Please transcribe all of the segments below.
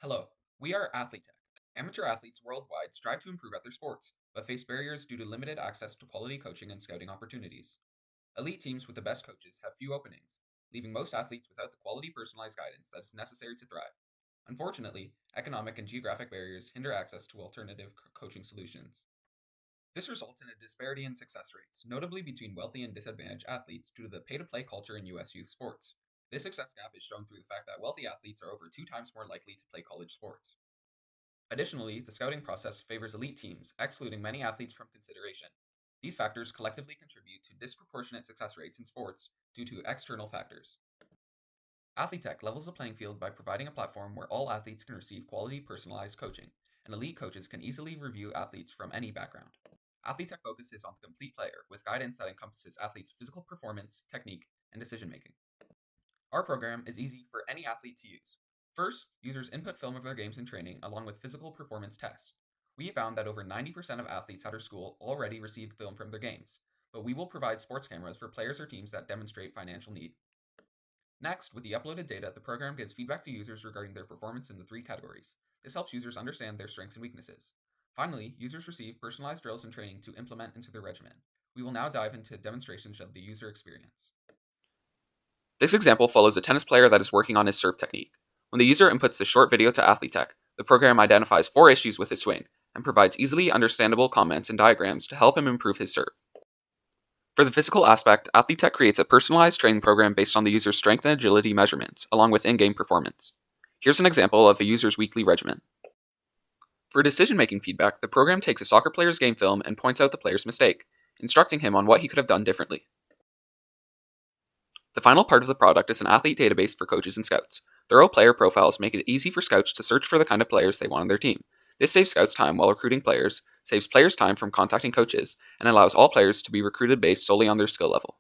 Hello, we are AthleTech. Amateur athletes worldwide strive to improve at their sports, but face barriers due to limited access to quality coaching and scouting opportunities. Elite teams with the best coaches have few openings, leaving most athletes without the quality personalized guidance that is necessary to thrive. Unfortunately, economic and geographic barriers hinder access to alternative coaching solutions. This results in a disparity in success rates, notably between wealthy and disadvantaged athletes due to the pay to play culture in U.S. youth sports. This success gap is shown through the fact that wealthy athletes are over 2 times more likely to play college sports. Additionally, the scouting process favors elite teams, excluding many athletes from consideration. These factors collectively contribute to disproportionate success rates in sports due to external factors. AthleTech levels the playing field by providing a platform where all athletes can receive quality personalized coaching, and elite coaches can easily review athletes from any background. AthleTech focuses on the complete player with guidance that encompasses athletes' physical performance, technique, and decision making. Our program is easy for any athlete to use. First, users input film of their games and training along with physical performance tests. We found that over 90% of athletes at our school already received film from their games, but we will provide sports cameras for players or teams that demonstrate financial need. Next, with the uploaded data, the program gives feedback to users regarding their performance in the 3 categories. This helps users understand their strengths and weaknesses. Finally, users receive personalized drills and training to implement into their regimen. We will now dive into demonstrations of the user experience. This example follows a tennis player that is working on his serve technique. When the user inputs the short video to AthleTech, the program identifies 4 issues with his swing and provides easily understandable comments and diagrams to help him improve his serve. For the physical aspect, AthleTech creates a personalized training program based on the user's strength and agility measurements, along with in-game performance. Here's an example of a user's weekly regimen. For decision-making feedback, the program takes a soccer player's game film and points out the player's mistake, instructing him on what he could have done differently. The final part of the product is an athlete database for coaches and scouts. Thorough player profiles make it easy for scouts to search for the kind of players they want on their team. This saves scouts time while recruiting players, saves players time from contacting coaches, and allows all players to be recruited based solely on their skill level.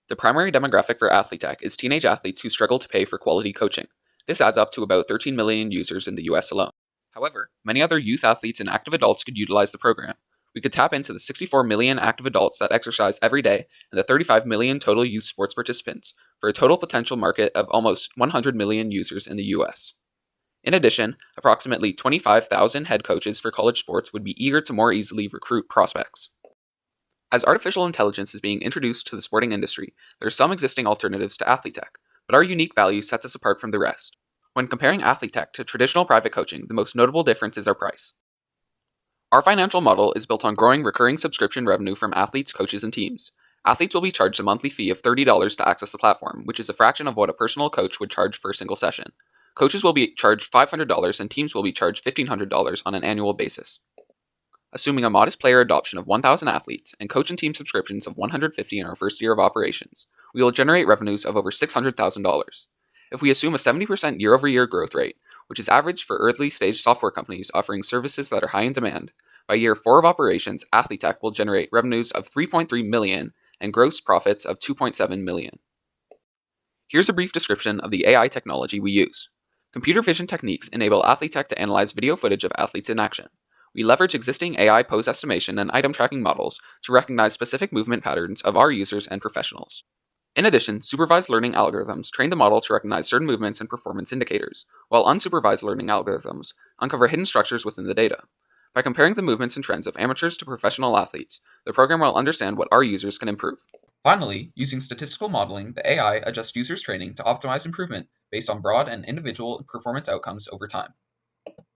The primary demographic for AthleTech is teenage athletes who struggle to pay for quality coaching. This adds up to about 13 million users in the US alone. However, many other youth athletes and active adults could utilize the program. We could tap into the 64 million active adults that exercise every day and the 35 million total youth sports participants for a total potential market of almost 100 million users in the US. In addition, approximately 25,000 head coaches for college sports would be eager to more easily recruit prospects. As artificial intelligence is being introduced to the sporting industry, there are some existing alternatives to AthleTech, but our unique value sets us apart from the rest. When comparing AthleTech to traditional private coaching, the most notable difference is our price. Our financial model is built on growing recurring subscription revenue from athletes, coaches, and teams. Athletes will be charged a monthly fee of $30 to access the platform, which is a fraction of what a personal coach would charge for a single session. Coaches will be charged $500 and teams will be charged $1,500 on an annual basis. Assuming a modest player adoption of 1,000 athletes and coach and team subscriptions of 150 in our first year of operations, we will generate revenues of over $600,000. If we assume a 70% year-over-year growth rate, which is average for early-stage software companies offering services that are high in demand, by year 4 of operations, AthleTech will generate revenues of $3.3 million and gross profits of $2.7 million. Here's a brief description of the AI technology we use. Computer vision techniques enable AthleTech to analyze video footage of athletes in action. We leverage existing AI pose estimation and item tracking models to recognize specific movement patterns of our users and professionals. In addition, supervised learning algorithms train the model to recognize certain movements and performance indicators, while unsupervised learning algorithms uncover hidden structures within the data. By comparing the movements and trends of amateurs to professional athletes, the program will understand what our users can improve. Finally, using statistical modeling, the AI adjusts users' training to optimize improvement based on broad and individual performance outcomes over time.